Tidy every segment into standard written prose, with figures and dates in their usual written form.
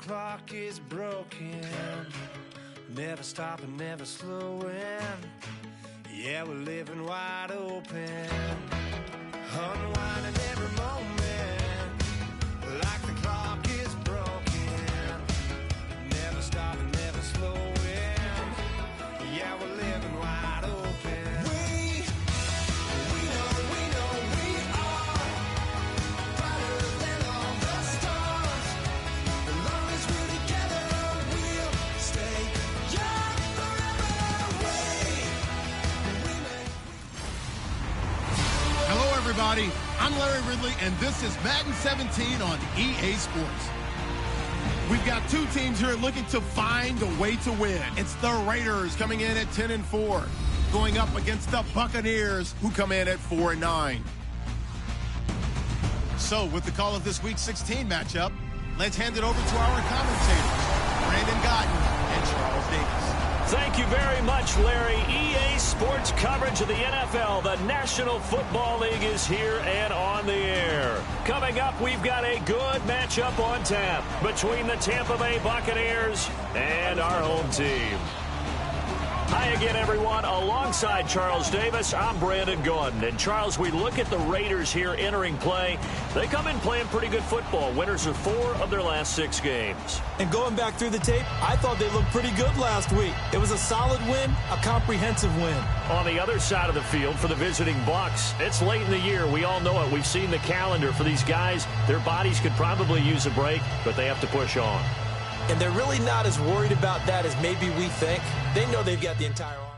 clock is broken, never stopping, never slowing. Yeah, we're living wide open, unwinding every moment, like the clock is broken, never stopping, never slowing. Yeah, we're living wide open. We know we are brighter than all the stars. As long as we're together, we'll stay young forever. Hello, everybody. I'm Larry Ridley, and this is Madden 17 on EA Sports. We've got two teams here looking to find a way to win. It's the Raiders coming in at 10-4, going up against the Buccaneers, who come in at 4-9. So, with the call of this week's 16 matchup, let's hand it over to our commentators, Brandon Godden and Charles Davis. Thank you very much, Larry. EA Sports coverage of the NFL. The National Football League is here and on the air. Coming up, we've got a good matchup on tap between the Tampa Bay Buccaneers and our home team. Hi again, everyone. Alongside Charles Davis, I'm Brandon Gordon. And Charles, we look at the Raiders here entering play. They come in playing pretty good football. Winners of 4 of their last 6 games. And going back through the tape, I thought they looked pretty good last week. It was a solid win, a comprehensive win. On the other side of the field for the visiting Bucs, it's late in the year. We all know it. We've seen the calendar for these guys. Their bodies could probably use a break, but they have to push on. And they're really not as worried about that as maybe we think. They know they've got the entire offense.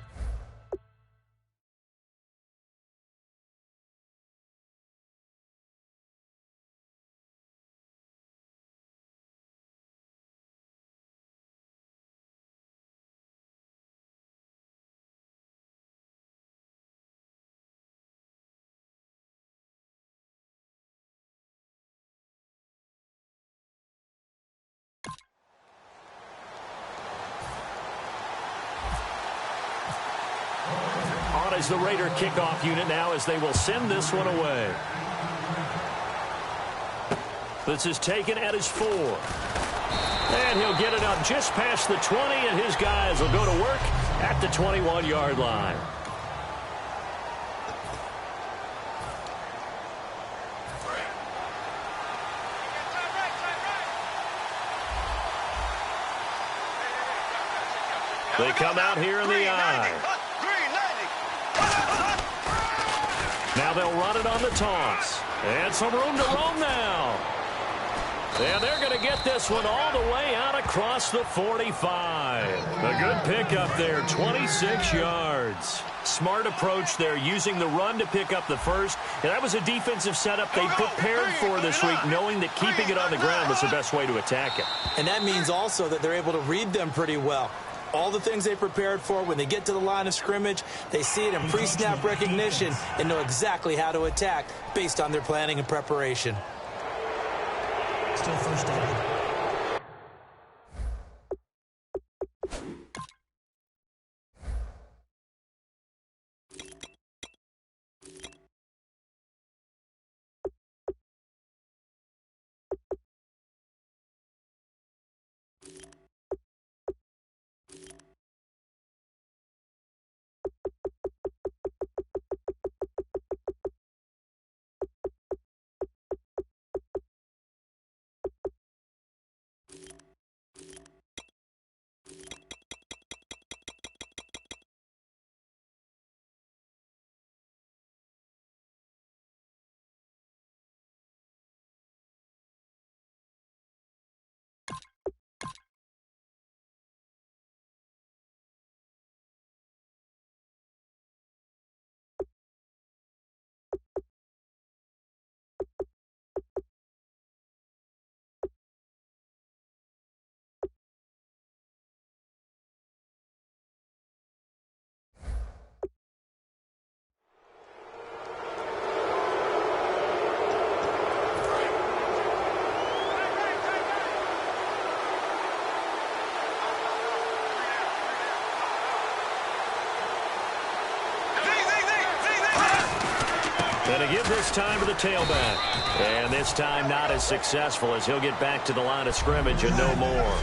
On is the Raider kickoff unit now as they will send this one away. This is taken at his 4. And he'll get it up just past the 20, and his guys will go to work at the 21-yard line. They come out here in the eye. Now they'll run it on the toss. And some room to roam now. And they're going to get this one all the way out across the 45. A good pickup there, 26 yards. Smart approach there, using the run to pick up the first. And that was a defensive setup they prepared for this week, knowing that keeping it on the ground was the best way to attack it. And that means also that they're able to read them pretty well. All the things they prepared for, when they get to the line of scrimmage, they see it in pre-snap recognition and know exactly how to attack based on their planning and preparation. Still first down. And to give this time to the tailback. And this time not as successful as he'll get back to the line of scrimmage and no more.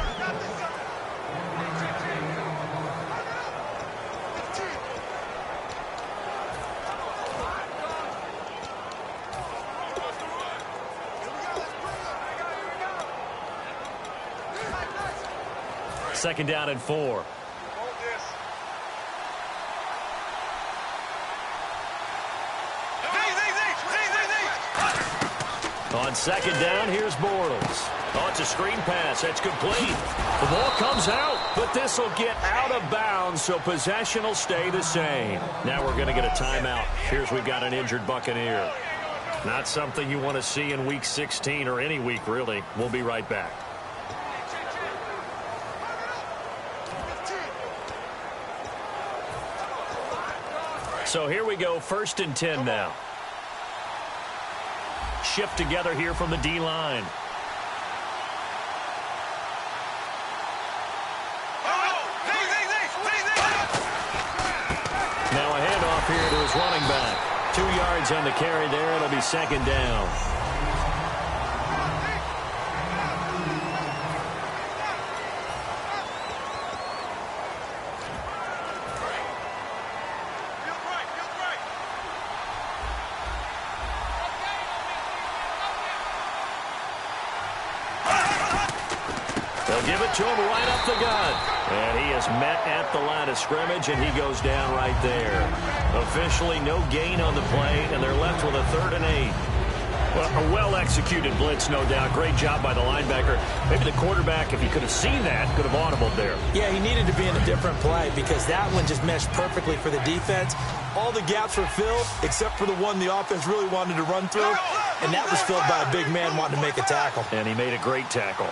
Second down and 4. On second down, here's Bortles. Oh, it's a screen pass. That's complete. The ball comes out, but this will get out of bounds, so possession will stay the same. Now we're going to get a timeout. Here's we've got an injured Buccaneer. Not something you want to see in Week 16 or any week, really. We'll be right back. So here we go, 1st and 10 now. Shift together here from the D-line. Now a handoff here to his running back. 2 yards on the carry there. It'll be second down. Give it to him right up the gut. And he is met at the line of scrimmage, and he goes down right there. Officially no gain on the play, and they're left with a 3rd and 8. Well, a well-executed blitz, no doubt. Great job by the linebacker. Maybe the quarterback, if he could have seen that, could have audibled there. Yeah, he needed to be in a different play because that one just meshed perfectly for the defense. All the gaps were filled except for the one the offense really wanted to run through, and that was filled by a big man wanting to make a tackle. And he made a great tackle.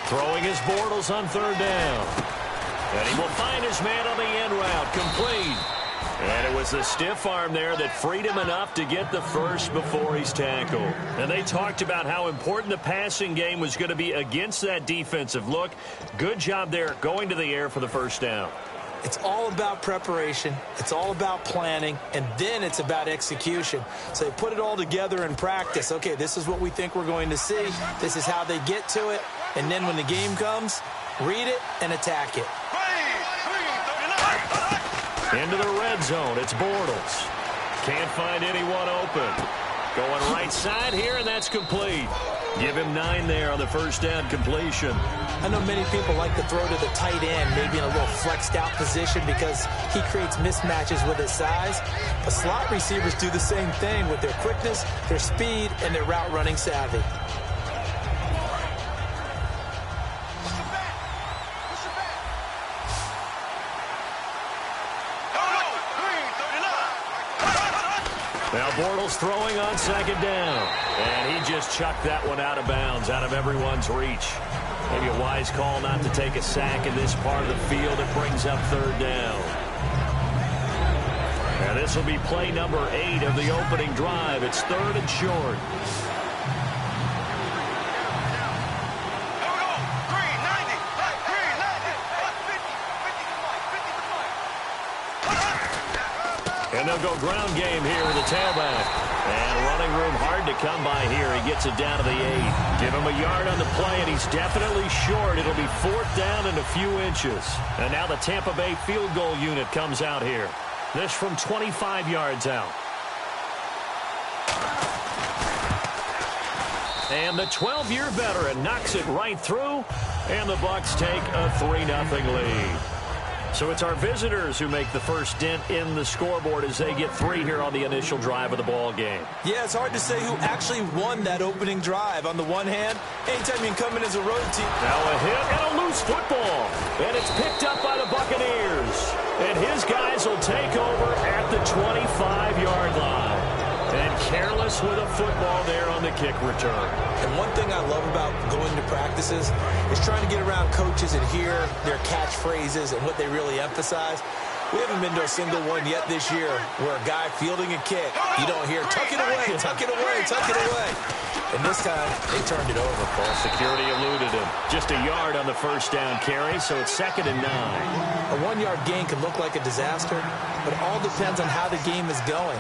Throwing his Bortles on 3rd down. And he will find his man on the end route. Complete. And it was the stiff arm there that freed him enough to get the first before he's tackled. And they talked about how important the passing game was going to be against that defensive look. Good job there going to the air for the 1st down. It's all about preparation. It's all about planning. And then it's about execution. So they put it all together in practice. Okay, this is what we think we're going to see. This is how they get to it. And then when the game comes, read it and attack it. Into the red zone. It's Bortles. Can't find anyone open. Going right side here, and that's complete. Give him 9 there on the 1st down completion. I know many people like to throw to the tight end, maybe in a little flexed out position because he creates mismatches with his size. But slot receivers do the same thing with their quickness, their speed, and their route running savvy. Now Bortles throwing on 2nd down. And he just chucked that one out of bounds, out of everyone's reach. Maybe a wise call not to take a sack in this part of the field. It brings up 3rd down. And this will be play number 8 of the opening drive. It's 3rd and short. And they'll go ground game here with the tailback. And running room hard to come by here. He gets it down to the 8. Give him a yard on the play, and he's definitely short. It'll be 4th down and a few inches. And now the Tampa Bay field goal unit comes out here. This from 25 yards out. And the 12-year veteran knocks it right through, and the Bucs take a 3-0 lead. So it's our visitors who make the first dent in the scoreboard as they get 3 here on the initial drive of the ball game. Yeah, it's hard to say who actually won that opening drive. On the one hand, anytime you can come in as a road team. Now a hit and a loose football. And it's picked up by the Buccaneers. And his guys will take over at the 25-yard line. And careless with a football there on the kick return. And one thing I love about going to practices is trying to get around coaches and hear their catchphrases and what they really emphasize. We haven't been to a single one yet this year where a guy fielding a kick, you don't hear, tuck it away, tuck it away, tuck it away. and this time they turned it over. Ball security eluded him. Just a yard on the first down carry, so it's 2nd and 9. A 1-yard gain can look like a disaster, but it all depends on how the game is going.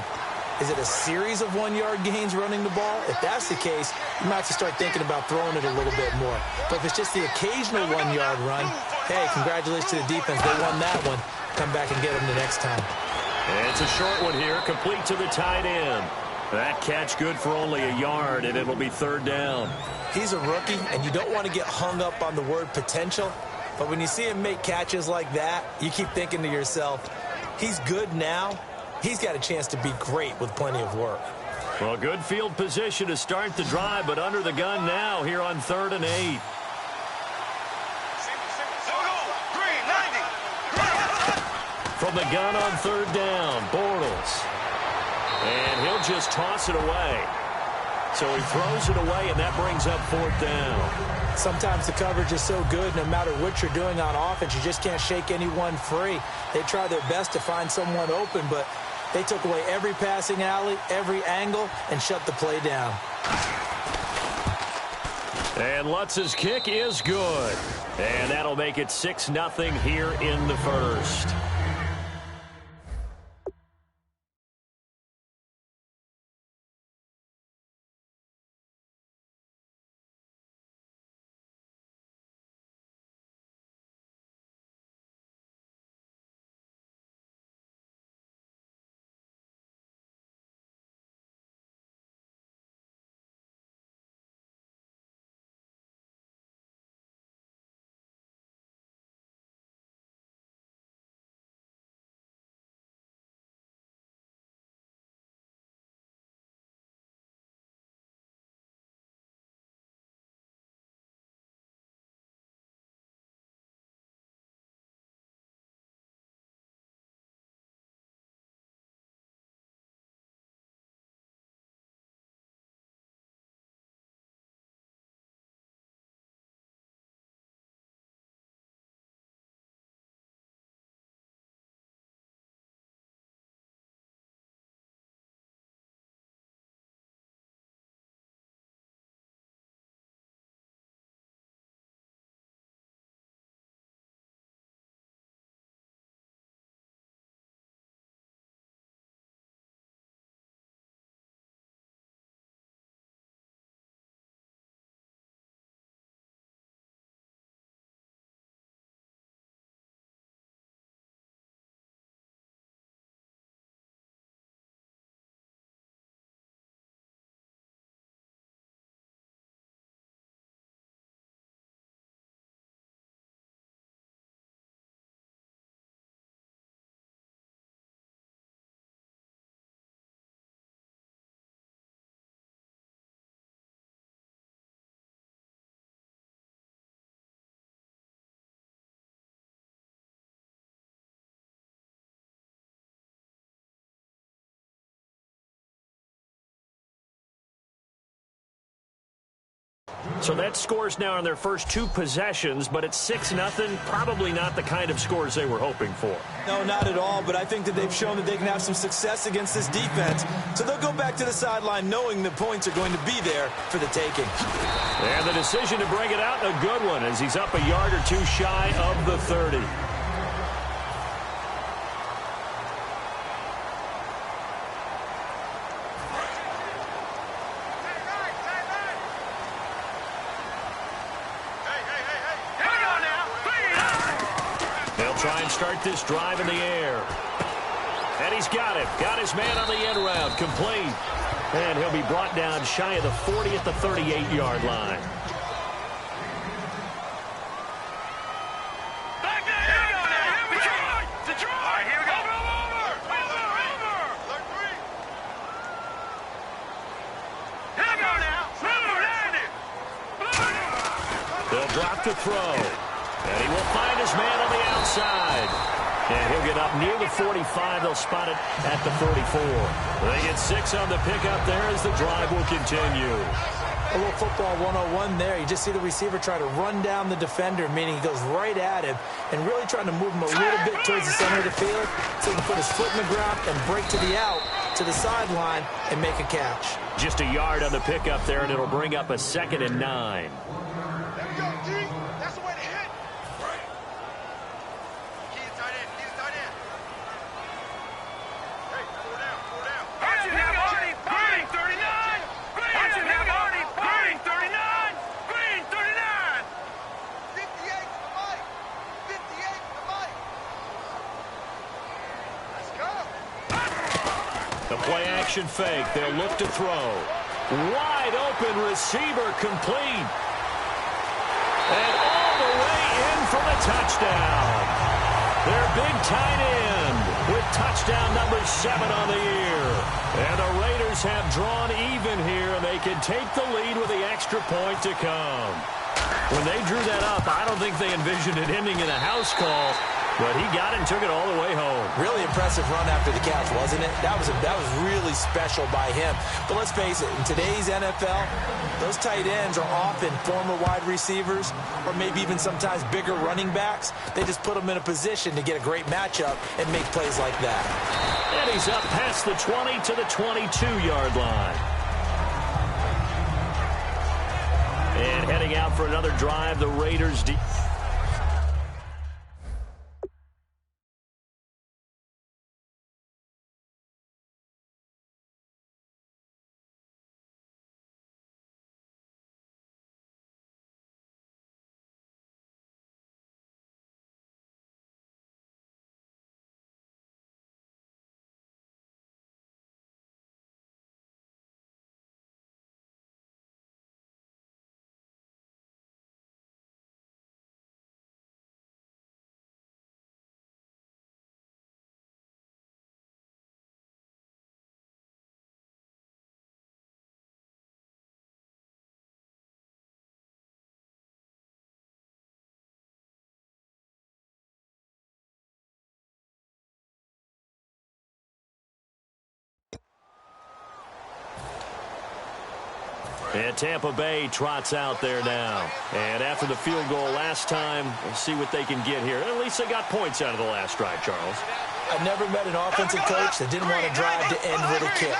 Is it a series of 1-yard gains running the ball? If that's the case, you might have to start thinking about throwing it a little bit more. But if it's just the occasional 1-yard run, hey, congratulations to the defense. They won that one. Come back and get them the next time. And it's a short one here, complete to the tight end. That catch good for only a yard, and it'll be 3rd down. He's a rookie, and you don't want to get hung up on the word potential. But when you see him make catches like that, you keep thinking to yourself, he's good now. He's got a chance to be great with plenty of work. Well, good field position to start the drive, but under the gun now here on 3rd and 8. From the gun on 3rd down, Bortles. And he'll just toss it away. So he throws it away, and that brings up 4th down. Sometimes the coverage is so good, no matter what you're doing on offense, you just can't shake anyone free. They try their best to find someone open, but they took away every passing alley, every angle, and shut the play down. And Lutz's kick is good. And that'll make it 6-0 here in the first. So that scores now on their first 2 possessions, but it's 6-0. Probably not the kind of scores they were hoping for. No, not at all, but I think that they've shown that they can have some success against this defense. So they'll go back to the sideline knowing the points are going to be there for the taking. And the decision to bring it out, a good one, as he's up a yard or 2 shy of the 30. Try and start this drive in the air. And he's got it. Got his man on the end round. Complete. And he'll be brought down shy of the 40 at the 38-yard line. Back there. Here we go now. Detroit. Detroit. All right, here we go. Over. Here we go now. They'll drop to throw. And he will find his man on the outside. And he'll get up near the 45. They'll spot it at the 34. They get 6 on the pickup there as the drive will continue. A little football 101 there. You just see the receiver try to run down the defender, meaning he goes right at him and really trying to move him a little bit towards the center of the field so he can put his foot in the ground and break to the out to the sideline and make a catch. Just a yard on the pickup there, and it'll bring up a 2nd and 9. There we go, G. That's the way to hit. Right. Key to tight end. Key to tight end. Hey, 4 down. 4 down. Archie Hardy, Green 39. Archie Hardy, Green 39. Green 39. 58 to the mic. 58 to the mic. Let's go. The play action fake. They'll look to throw. Wide open receiver complete. And all the way in for the touchdown. Their big tight end with touchdown number 7 on the year. And the Raiders have drawn even here, and they can take the lead with the extra point to come. When they drew that up, I don't think they envisioned it ending in a house call. But he got it and took it all the way home. Really impressive run after the catch, wasn't it? That was really special by him. But let's face it, in today's NFL, those tight ends are often former wide receivers or maybe even sometimes bigger running backs. They just put them in a position to get a great matchup and make plays like that. And he's up past the 20 to the 22-yard line. And heading out for another drive, the Raiders. And Tampa Bay trots out there now. And after the field goal last time, we'll see what they can get here. At least they got points out of the last drive, Charles. I've never met an offensive coach that didn't want to drive to end with a kick.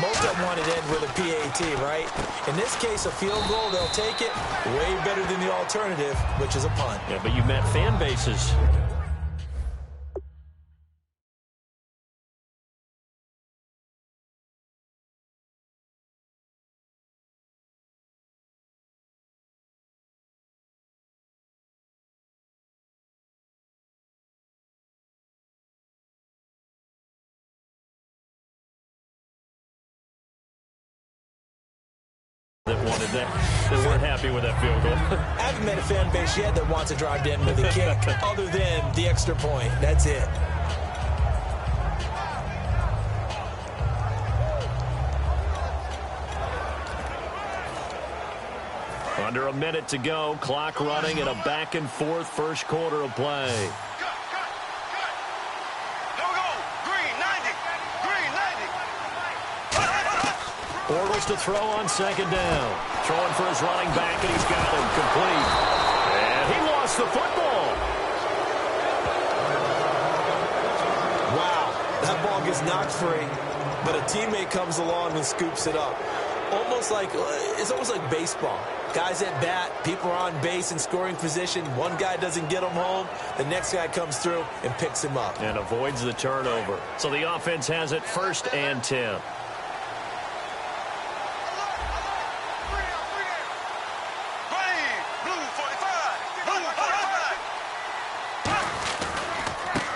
Most of them want to end with a PAT, right? In this case, a field goal, they'll take it. Way better than the alternative, which is a punt. Yeah, but you met fan bases. That wanted that. They weren't happy with that field goal. I haven't met a fan base yet that wants to drive to end with a kick other than the extra point. That's it. Under a minute to go. Clock running in a back-and-forth first quarter of play. Bortles to throw on second down. Throwing for his running back, and he's got him complete. And he lost the football. Wow, that ball gets knocked free, but a teammate comes along and scoops it up. It's almost like baseball. Guys at bat, people are on base in scoring position. One guy doesn't get him home. The next guy comes through and picks him up. And avoids the turnover. So the offense has it 1st and 10.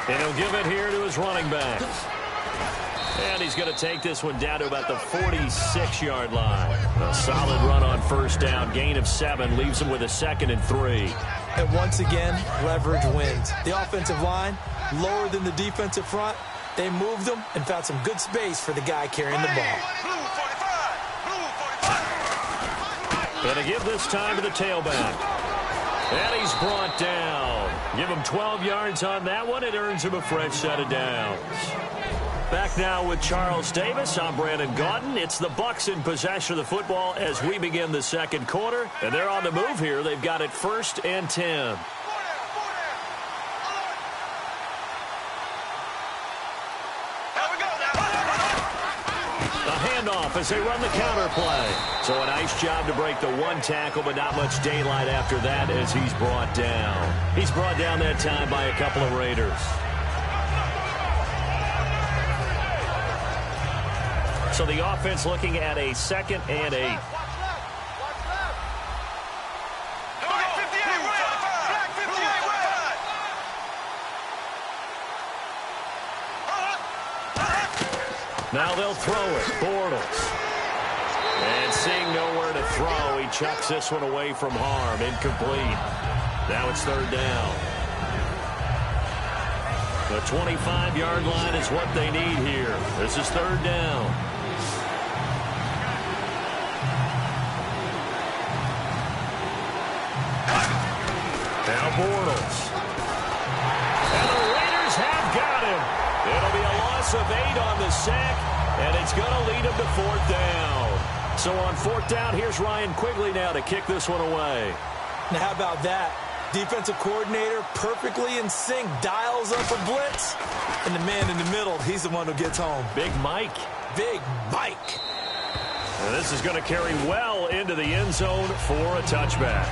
And he'll give it here to his running back. And he's going to take this one down to about the 46-yard line. A solid run on first down. Gain of 7 leaves him with a 2nd and 3. And once again, leverage wins. The offensive line, lower than the defensive front. They moved them and found some good space for the guy carrying the ball. And to give this time to the tailback. And he's brought down. Give him 12 yards on that one. It earns him a fresh set of downs. Back now with Charles Davis. I'm Brandon Gaudin. It's the Bucs in possession of the football as we begin the second quarter. And they're on the move here. They've got it 1st and 10. off as they run the counter play. So a nice job to break the one tackle, but not much daylight after that as he's brought down. He's brought down that time by a couple of Raiders. So the offense looking at a 2nd and 8. Now they'll throw it. Bortles. And seeing nowhere to throw, he chucks this one away from harm. Incomplete. Now it's 3rd down. The 25-yard line is what they need here. This is 3rd down. Now Bortles. And the Raiders have got him. It'll be a loss of 8 on the sack, and it's going to lead him to 4th down. So on 4th down, here's Ryan Quigley now to kick this one away. Now how about that? Defensive coordinator perfectly in sync, dials up a blitz, and the man in the middle, he's the one who gets home. Big Mike. Big Mike. And this is going to carry well into the end zone for a touchback.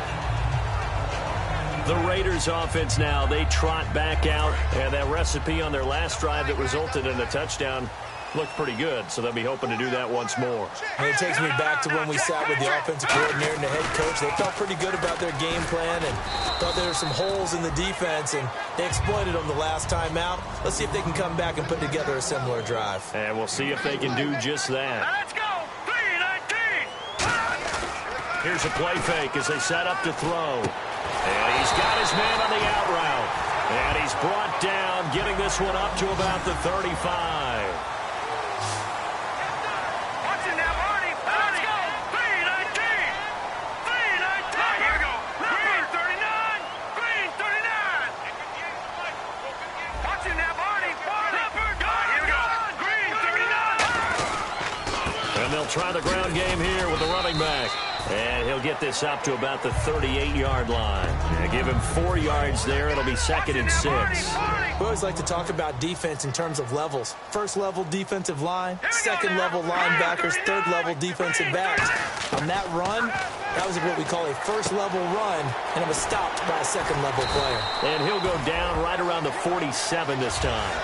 The Raiders offense now, they trot back out, and that recipe on their last drive that resulted in a touchdown looked pretty good, so they'll be hoping to do that once more. And it takes me back to when we sat with the offensive coordinator and the head coach. They felt pretty good about their game plan and thought there were some holes in the defense, and they exploited them the last time out. Let's see if they can come back and put together a similar drive. And we'll see if they can do just that. Let's go! 3-19! Here's a play fake as they set up to throw. And he's got his man on the out route. And he's brought down, getting this one up to about the 35. Try the ground game here with the running back. And he'll get this up to about the 38-yard line. And give him 4 yards there. It'll be 2nd and 6. We always like to talk about defense in terms of levels. 1st level defensive line, 2nd level linebackers, 3rd level defensive backs. On that run, that was what we call a 1st level run, and it was stopped by a 2nd level player. And he'll go down right around the 47 this time.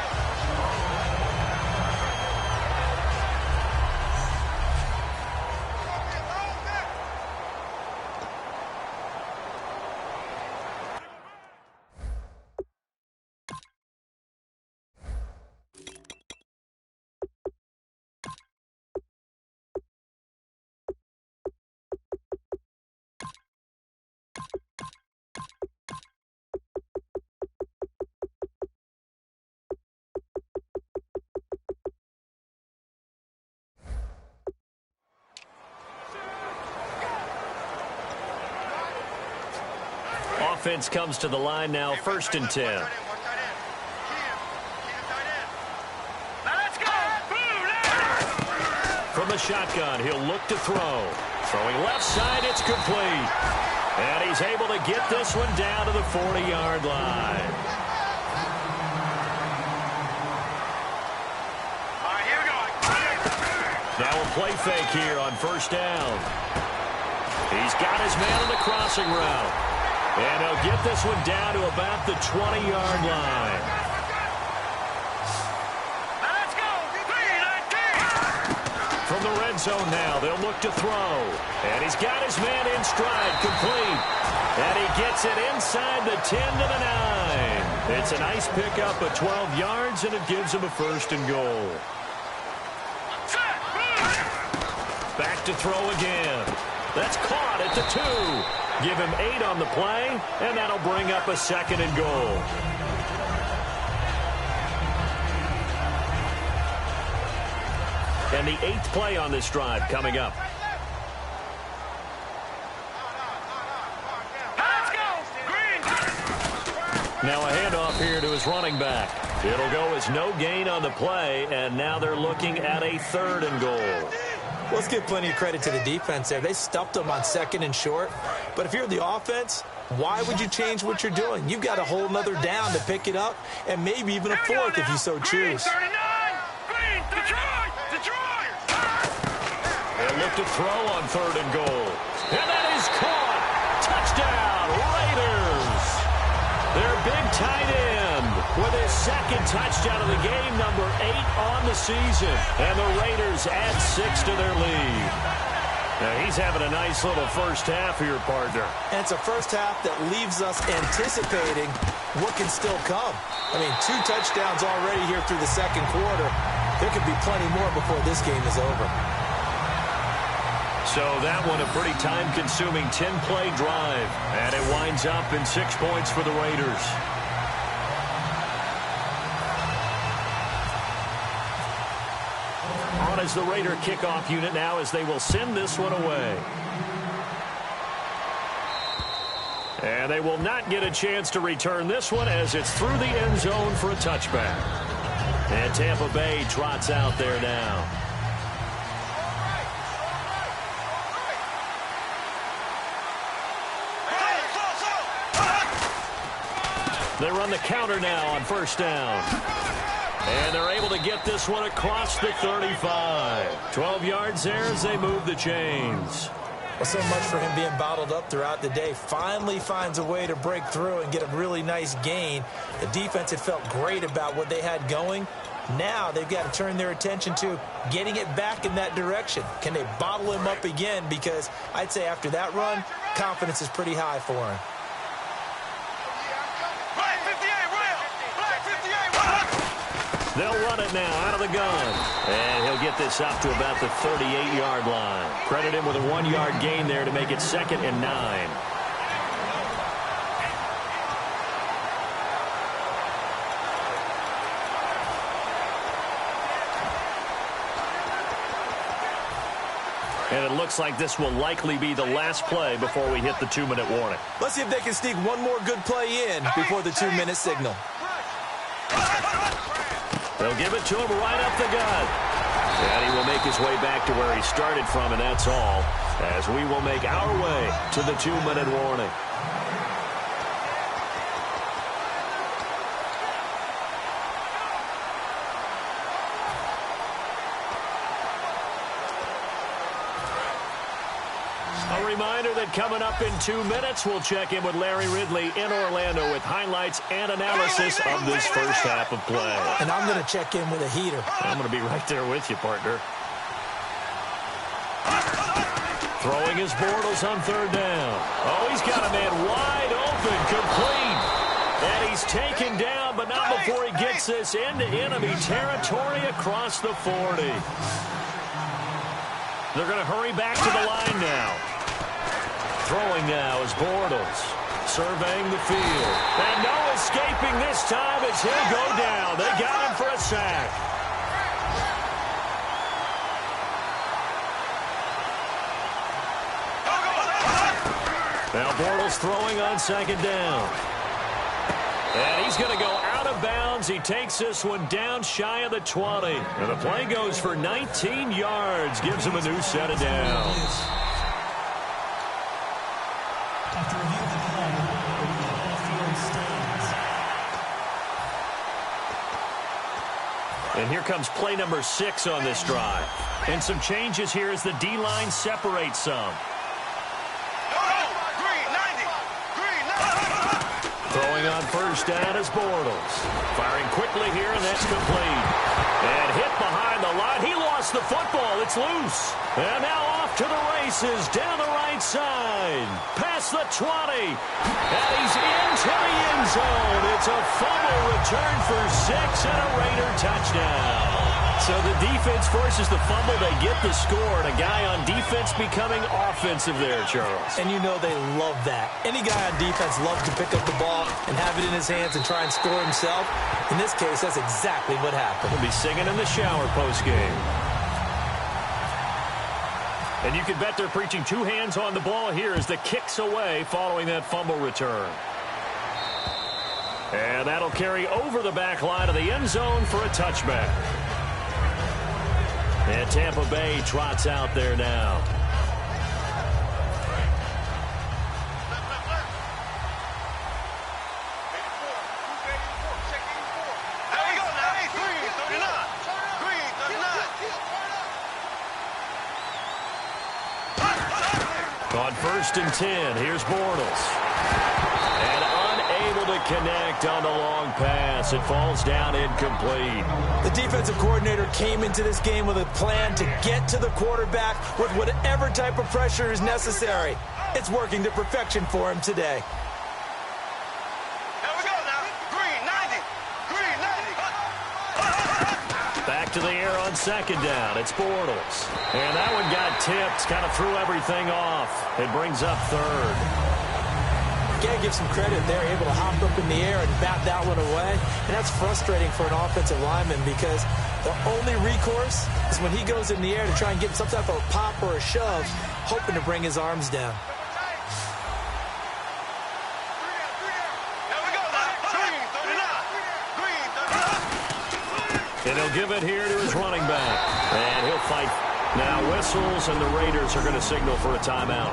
Offense comes to the line now, 1st and 10. From the shotgun, he'll look to throw. Throwing left side, it's complete. And he's able to get this one down to the 40-yard line. Now a play fake here on 1st down. He's got his man on the crossing route. And he'll get this one down to about the 20-yard line. Let's go! 3-19! From the red zone now, they'll look to throw. And he's got his man in stride, complete. And he gets it inside the 10 to the 9. It's a nice pickup of 12 yards, and it gives him a 1st and goal. Back to throw again. That's caught at the 2. Give him 8 on the play, and that'll bring up a 2nd and goal. And the 8th play on this drive coming up. Now a handoff here to his running back. It'll go as no gain on the play, and now they're looking at a 3rd and goal. Let's give plenty of credit to the defense there. They stuffed them on 2nd and short. But if you're the offense, why would you change what you're doing? You've got a whole nother down to pick it up, and maybe even a 4th if you so choose. to throw on 3rd and goal. And that is caught. Touchdown, Raiders. Their big tight end with his 2nd touchdown of the game, number 8 on the season. And the Raiders add 6 to their lead. Now he's having a nice little first half here, partner. And it's a first half that leaves us anticipating what can still come. I mean, 2 touchdowns already here through the 2nd quarter. There could be plenty more before this game is over. So that one a pretty time-consuming 10-play drive. And it winds up in 6 points for the Raiders. On as the Raider kickoff unit now as they will send this one away. And they will not get a chance to return this one as it's through the end zone for a touchback. And Tampa Bay trots out there now. They run the counter now on 1st down. And they're able to get this one across the 35. 12 yards there as they move the chains. Well, so much for him being bottled up throughout the day. Finally finds a way to break through and get a really nice gain. The defense had felt great about what they had going. Now they've got to turn their attention to getting it back in that direction. Can they bottle him up again? Because I'd say after that run, confidence is pretty high for him. They'll run it now out of the gun. And he'll get this up to about the 38-yard line. Credit him with a 1-yard gain there to make it 2nd and 9. And it looks like this will likely be the last play before we hit the 2-minute warning. Let's see if they can sneak one more good play in before the 2-minute signal. They'll give it to him right up the gut. And he will make his way back to where he started from, and that's all, as we will make our way to the 2-minute warning. A reminder that coming up in 2 minutes, we'll check in with Larry Ridley in Orlando with highlights and analysis of this first half of play. And I'm going to check in with a heater. I'm going to be right there with you, partner. Throwing his Bortles on 3rd down. Oh, he's got a man wide open, complete. And he's taken down, but not before he gets this into enemy territory across the 40. They're going to hurry back to the line now. Throwing now is Bortles, surveying the field. And no escaping this time as he'll go down. They got him for a sack. Now Bortles throwing on 2nd down. And he's going to go out of bounds. He takes this one down shy of the 20. And the play goes for 19 yards. Gives him a new set of downs. After review of the play, the off-field stands. And here comes play number 6 on this drive. And some changes here as the D-line separates some. Throwing on 1st down is Bortles. Firing quickly here, and that's complete. And hit behind the line. He lost the football. It's loose. And now off to the races down the right side. Past the 20. And he's into the end zone. It's a fumble return for 6 and a Raider touchdown. So the defense forces the fumble. They get the score. And a guy on defense becoming offensive there, Charles. And you know they love that. Any guy on defense loves to pick up the ball and have it in his hands and try and score himself. In this case, that's exactly what happened. He'll be singing in the shower post-game. And you can bet they're preaching 2 hands on the ball here as the kick's away following that fumble return. And that'll carry over the back line of the end zone for a touchback. And Tampa Bay trots out there now. 1st and 10. Here's Bortles. And unable to connect on the long pass. It falls down incomplete. The defensive coordinator came into this game with a plan to get to the quarterback with whatever type of pressure is necessary. It's working to perfection for him today. Here we go now. Green 90. Green 90. Back to the air on 2nd down. It's Bortles. And that one got tipped. Kind of threw everything off. It brings up 3rd. Gotta give some credit. They're able to hop up in the air and bat that one away. And that's frustrating for an offensive lineman because the only recourse is when he goes in the air to try and get some type of a pop or a shove, hoping to bring his arms down. Here we go now. Green 39. Green 39. And he'll give it here to his running back. And he'll fight. Now whistles, and the Raiders are going to signal for a timeout.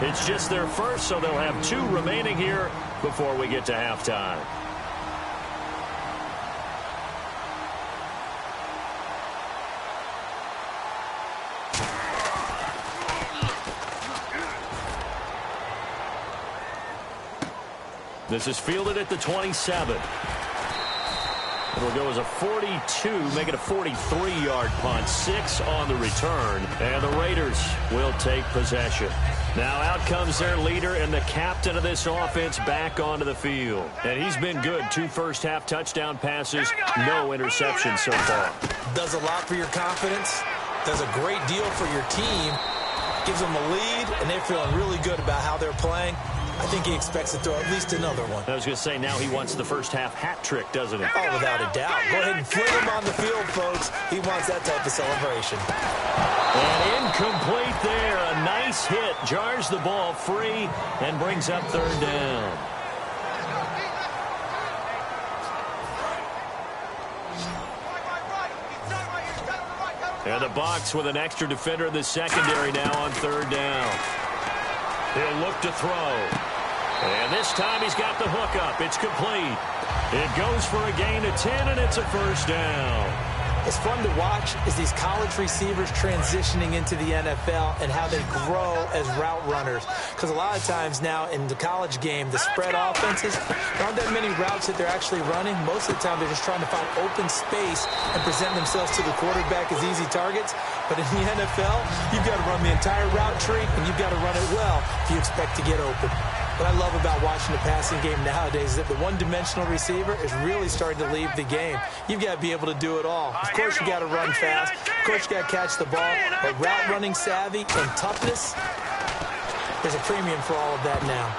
It's just their first, so they'll have 2 remaining here before we get to halftime. This is fielded at the 27. It'll go as a 42, make it a 43-yard punt. 6 on the return, and the Raiders will take possession. Now out comes their leader and the captain of this offense back onto the field. And he's been good. 2 first-half touchdown passes, no interceptions so far. Does a lot for your confidence, does a great deal for your team, gives them a lead, and they're feeling really good about how they're playing. I think he expects to throw at least another one. I was going to say, now he wants the first-half hat trick, doesn't he? Oh, without a doubt. Go ahead and fling him on the field, folks. He wants that type of celebration. And incomplete there. A nice hit. Jars the ball free and brings up 3rd down. And the Bucs with an extra defender in the secondary now on 3rd down. He'll look to throw. And this time he's got the hook up. It's complete. It goes for a gain of 10, and it's a 1st down. It's fun to watch as these college receivers transitioning into the NFL and how they grow as route runners. Because a lot of times now in the college game, the spread offenses, there aren't that many routes that they're actually running. Most of the time they're just trying to find open space and present themselves to the quarterback as easy targets. But in the NFL, you've got to run the entire route tree, and you've got to run it well if you expect to get open. What I love about watching the passing game nowadays is that the one-dimensional receiver is really starting to leave the game. You've got to be able to do it all. Of course, you got to run fast. Of course, you got to catch the ball. But route running savvy and toughness, there's a premium for all of that now.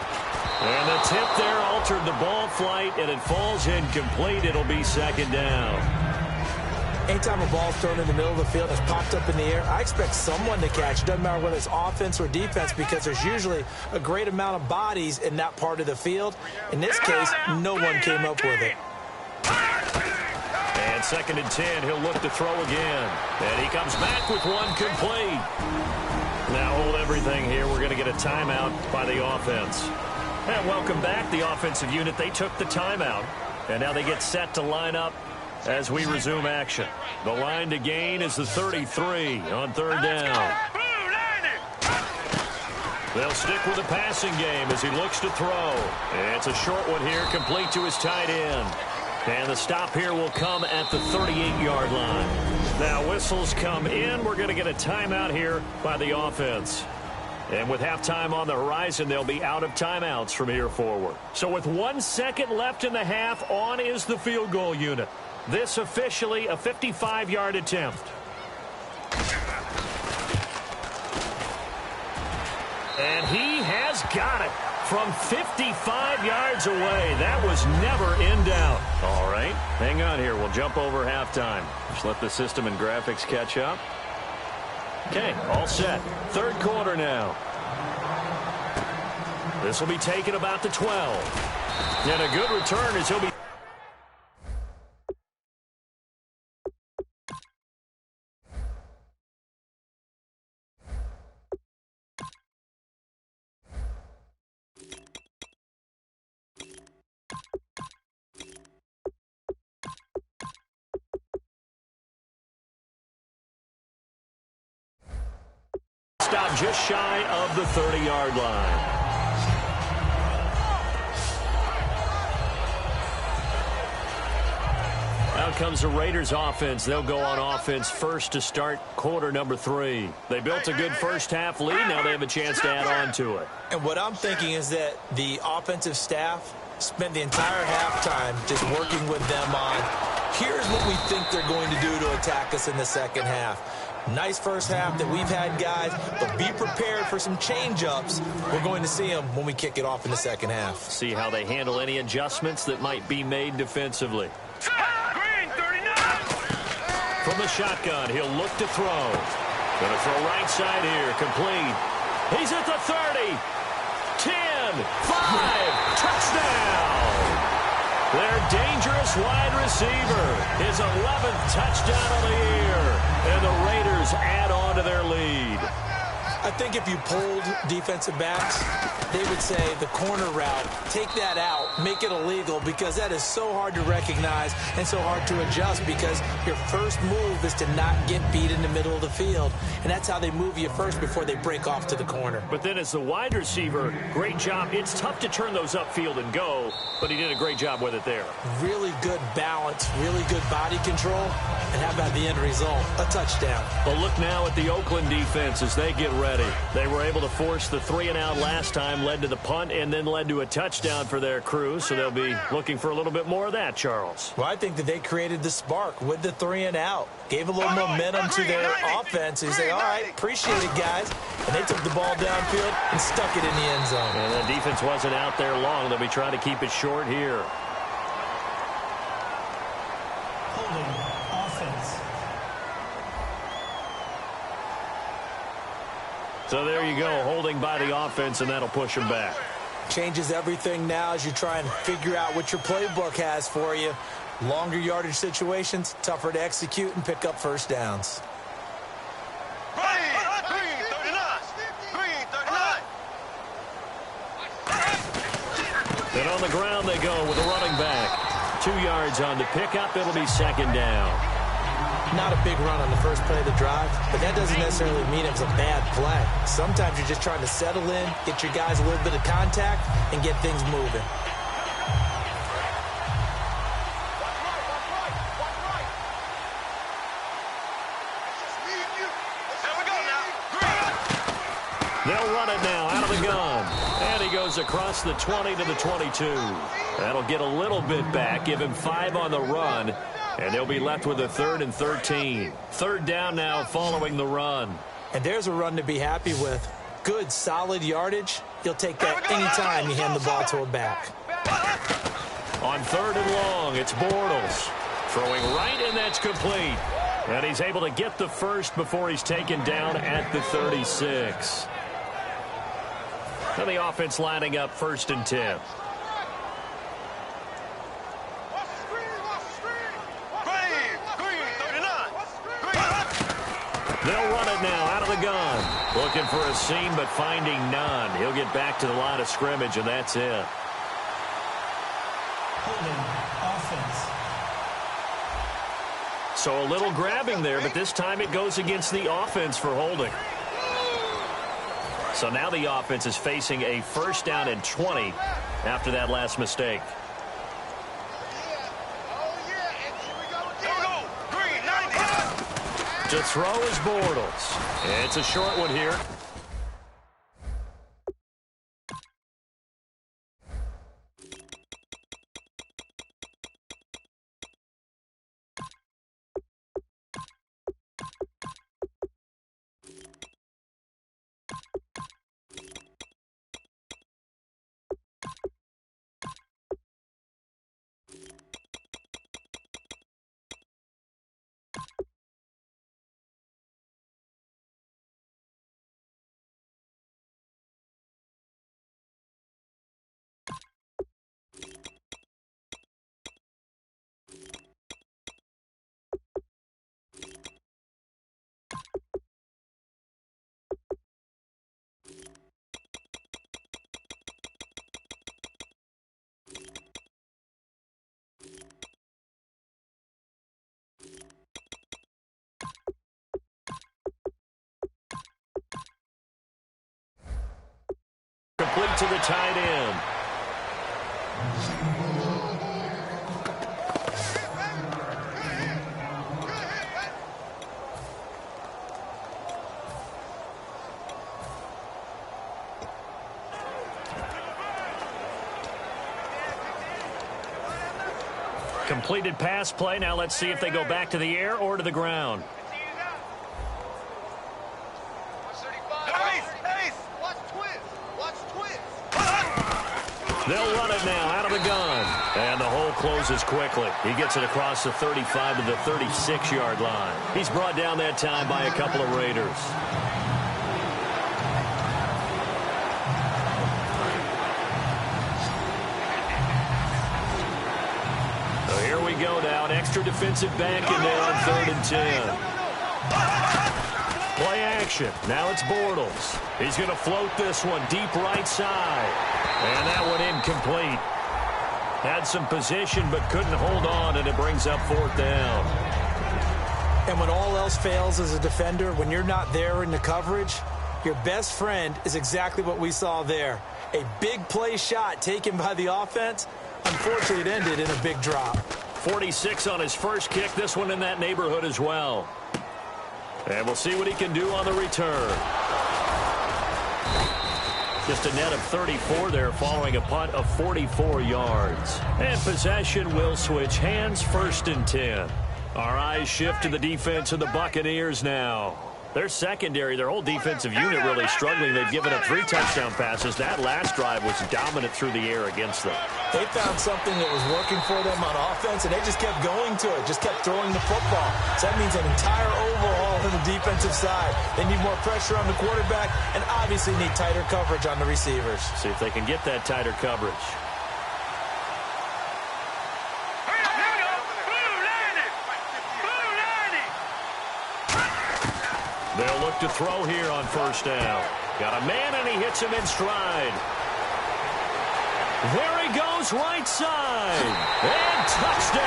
And the tip there altered the ball flight, and it falls incomplete. It'll be 2nd down. Anytime a ball's thrown in the middle of the field and it's popped up in the air, I expect someone to catch. It doesn't matter whether it's offense or defense because there's usually a great amount of bodies in that part of the field. In this case, no one came up with it. And 2nd and 10, he'll look to throw again. And he comes back with one complete. Now hold everything here. We're going to get a timeout by the offense. And welcome back, the offensive unit. They took the timeout. And now they get set to line up as we resume action. The line to gain is the 33 on 3rd down. They'll stick with the passing game as he looks to throw. It's a short one here, complete to his tight end. And the stop here will come at the 38-yard line. Now whistles come in. We're going to get a timeout here by the offense. And with halftime on the horizon, they'll be out of timeouts from here forward. So with 1 second left in the half, on is the field goal unit. This officially a 55-yard attempt. And he has got it from 55 yards away. That was never in doubt. All right, hang on here. We'll jump over halftime. Just let the system and graphics catch up. Okay, all set. 3rd quarter now. This will be taken about the 12. And a good return as he'll be... Stop just shy of the 30-yard line. Out comes the Raiders offense. They'll go on offense first to start quarter number 3. They built a good first-half lead. Now they have a chance to add on to it. And what I'm thinking is that the offensive staff spent the entire halftime just working with them on, here's what we think they're going to do to attack us in the second half. Nice first half that we've had, guys, but be prepared for some change-ups. We're going to see them when we kick it off in the second half. See how they handle any adjustments that might be made defensively. From the shotgun, he'll look to throw. Going to throw right side here, complete. He's at the 30. 10, 5, touchdown. Their dangerous wide receiver, his 11th touchdown of the year. And the Raiders add on to their lead. I think if you polled defensive backs, they would say the corner route, take that out, make it illegal, because that is so hard to recognize and so hard to adjust, because your first move is to not get beat in the middle of the field. And that's how they move you first before they break off to the corner. But then as the wide receiver, great job. It's tough to turn those upfield and go, but he did a great job with it there. Really good balance, really good body control. And how about the end result? A touchdown. But look now at the Oakland defense as they get ready. They were able to force the 3-and-out last time, led to the punt, and then led to a touchdown for their crew. So they'll be looking for a little bit more of that, Charles. Well, I think that they created the spark with the 3-and-out. Gave a little momentum to their offense. And say, all right, appreciate it, guys. And they took the ball downfield and stuck it in the end zone. And the defense wasn't out there long. They'll be trying to keep it short here. Holding offense. So there you go, holding by the offense, and that'll push them back. Changes everything now as you try and figure out what your playbook has for you. Longer yardage situations, tougher to execute and pick up first downs. Then on the ground they go with a running back. 2 yards on the pickup. It'll be second down. Not a big run on the first play of the drive, but that doesn't necessarily mean it was a bad play. Sometimes you're just trying to settle in, get your guys a little bit of contact, and get things moving. They'll run it now out of the gun. And he goes across the 20 to the 22. That'll get a little bit back, give him 5 on the run. And they'll be left with a 3rd and 13. Third down now following the run. And there's a run to be happy with. Good, solid yardage. You'll take that anytime you hand the ball to a back. On 3rd and long, it's Bortles. Throwing right, and that's complete. And he's able to get the first before he's taken down at the 36. And the offense lining up 1st and 10. They'll run it now out of the gun. Looking for a seam, but finding none. He'll get back to the line of scrimmage, and that's it. Holding offense. So a little grabbing there, but this time it goes against the offense for holding. So now the offense is facing a 1st down and 20 after that last mistake. To throw is Bortles. It's a short one here. to the tight end. Completed pass play. Now let's see if they go back to the air or to the ground. They'll run it now out of the gun. And the hole closes quickly. He gets it across the 35 to the 36-yard line. He's brought down that time by a couple of Raiders. So here we go now. An extra defensive back in there on 3rd and 10. Play action. Now it's Bortles. He's going to float this one deep right side. And that one incomplete. Had some position but couldn't hold on, and it brings up 4th down. And when all else fails as a defender, when you're not there in the coverage, your best friend is exactly what we saw there. A big play shot taken by the offense. Unfortunately, it ended in a big drop. 46 on his first kick. This one in that neighborhood as well. And we'll see what he can do on the return. Just a net of 34 there following a punt of 44 yards. And possession will switch hands, 1st and 10. Our eyes shift to the defense of the Buccaneers now. Their secondary, their whole defensive unit really struggling. They've given up 3 touchdown passes. That last drive was dominant through the air against them. They found something that was working for them on offense, and they just kept going to it, just kept throwing the football. So that means an entire overhaul on the defensive side. They need more pressure on the quarterback and obviously need tighter coverage on the receivers. See if they can get that tighter coverage. They'll look to throw here on 1st down. Got a man, and he hits him in stride. There he goes, right side. And touchdown.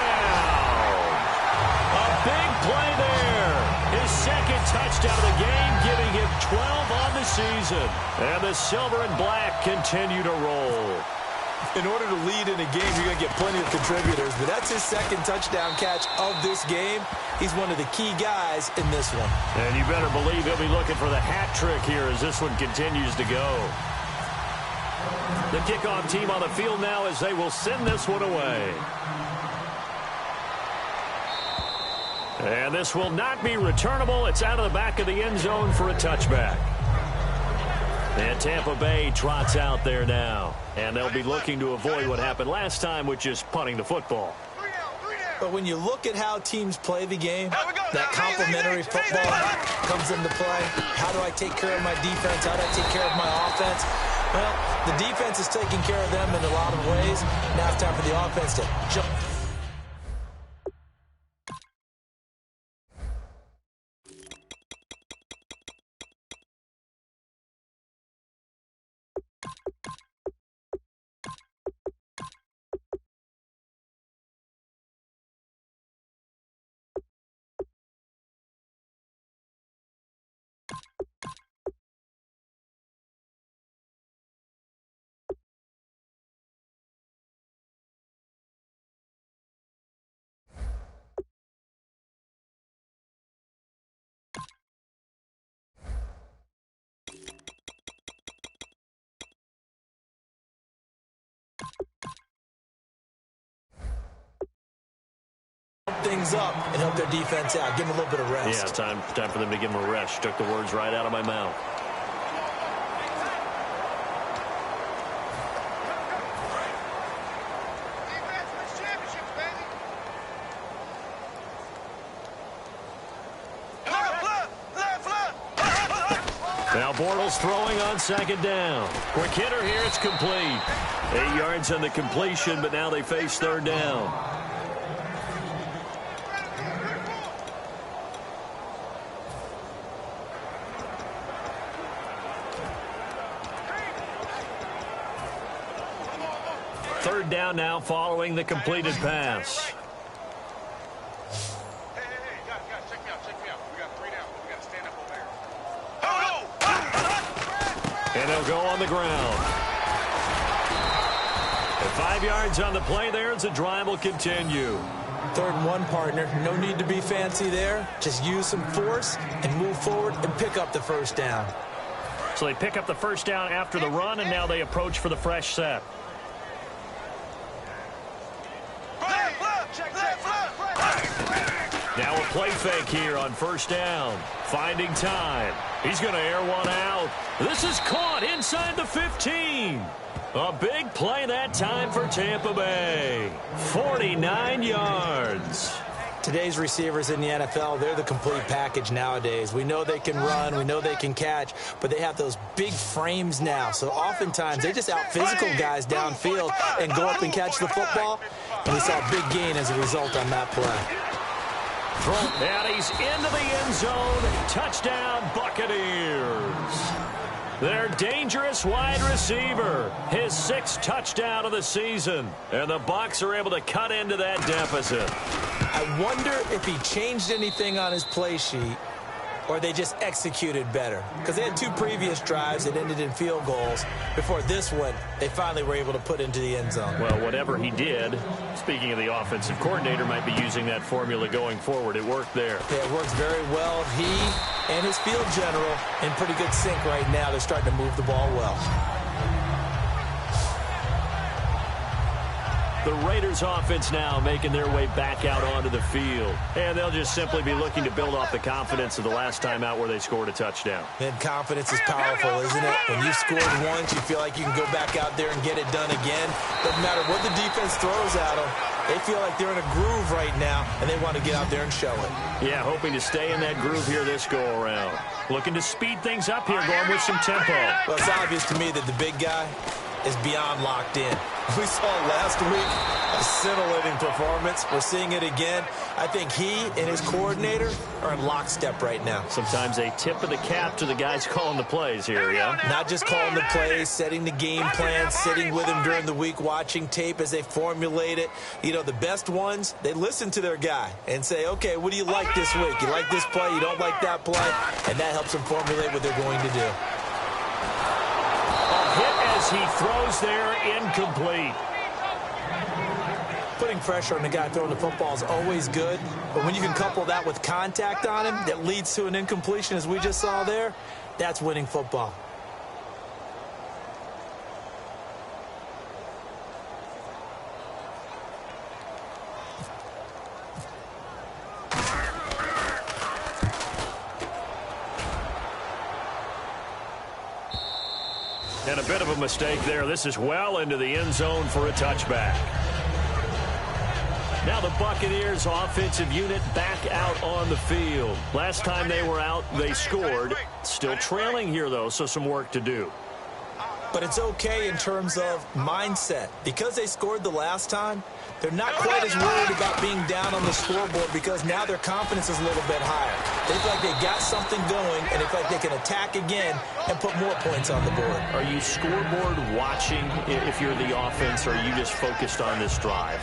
A big play there. His 2nd touchdown of the game, giving him 12 on the season. And the silver and black continue to roll. In order to lead in a game, you're going to get plenty of contributors, but that's his 2nd touchdown catch of this game. He's one of the key guys in this one. And you better believe he'll be looking for the hat trick here as this one continues to go. The kickoff team on the field now as they will send this one away. And this will not be returnable. It's out of the back of the end zone for a touchback. And Tampa Bay trots out there now. And they'll be looking to avoid what happened last time, which is punting the football. But when you look at how teams play the game, that complementary football comes into play. How do I take care of my defense? How do I take care of my offense? Well, the defense is taking care of them in a lot of ways. Now it's time for the offense to jump. Things up and help their defense out. Give them a little bit of rest. Yeah, time for them to give them a rest. Took the words right out of my mouth. Now Bortles throwing on 2nd down. Quick hitter here. It's complete. 8 yards on the completion, but now they face 3rd down. Third down now following the completed pass. Hey, guys, check me out. We got 3 down. We got to stand up over there. And they'll go on the ground. 5 yards on the play there as the drive will continue. 3rd and 1, partner. No need to be fancy there. Just use some force and move forward and pick up the first down. So they pick up the first down after the run, and now they approach for the fresh set. Now a play fake here on first down. Finding time. He's going to air one out. This is caught inside the 15. A big play that time for Tampa Bay. 49 yards. Today's receivers in the NFL, they're the complete package nowadays. We know they can run, we know they can catch, but they have those big frames now. So oftentimes they just out-physical guys downfield and go up and catch the football. And we saw a big gain as a result on that play. And he's into the end zone. Touchdown, Buccaneers. Their dangerous wide receiver. His 6th touchdown of the season. And the Bucs are able to cut into that deficit. I wonder if he changed anything on his play sheet or they just executed better. Because they had 2 previous drives that ended in field goals. Before this one, they finally were able to put into the end zone. Well, whatever he did, speaking of the offensive coordinator, might be using that formula going forward. It worked there. Yeah, it works very well. He and his field general in pretty good sync right now. They're starting to move the ball well. The Raiders offense now making their way back out onto the field. And they'll just simply be looking to build off the confidence of the last time out where they scored a touchdown. And confidence is powerful, isn't it? When you've scored once, you feel like you can go back out there and get it done again. Doesn't matter what the defense throws at them. They feel like they're in a groove right now, and they want to get out there and show it. Yeah, hoping to stay in that groove here this go-around. Looking to speed things up here, going with some tempo. Well, it's obvious to me that the big guy is beyond locked in. We saw last week a scintillating performance. We're seeing it again. I think he and his coordinator are in lockstep right now. Sometimes a tip of the cap to the guys calling the plays here, yeah? Not just calling the plays, setting the game plan, sitting with him during the week, watching tape as they formulate it. You know, the best ones, they listen to their guy and say, okay, what do you like this week? You like this play? You don't like that play? And that helps them formulate what they're going to do. As he throws there, incomplete. Putting pressure on the guy throwing the football is always good, but when you can couple that with contact on him that leads to an incompletion as we just saw there, that's winning football. And a bit of a mistake there. This is well into the end zone for a touchback. Now the Buccaneers offensive unit back out on the field. Last time they were out, they scored. Still trailing here, though, so some work to do. But it's okay in terms of mindset. Because they scored the last time, they're not quite as worried about being down on the scoreboard because now their confidence is a little bit higher. They feel like they got something going, and they feel like they can attack again and put more points on the board. Are you scoreboard watching if you're the offense, or are you just focused on this drive?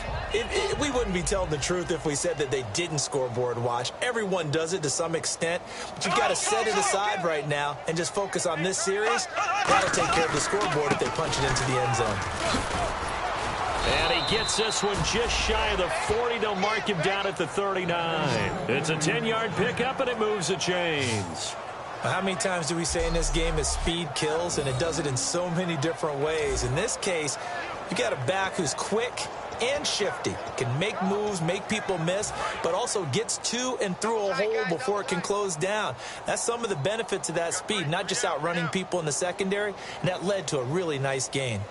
We wouldn't be telling the truth if we said that they didn't scoreboard watch. Everyone does it to some extent, but you've got to set it aside right now and just focus on this series. That'll take care of the scoreboard if they punch it into the end zone. And he gets this one just shy of the 40. They'll mark him down at the 39. It's a 10-yard pickup, and it moves the chains. How many times do we say in this game that speed kills, and it does it in so many different ways? In this case, you got a back who's quick and shifty, can make moves, make people miss, but also gets to and through a hole before it can close down. That's some of the benefits of that speed, not just outrunning people in the secondary, and that led to a really nice gain.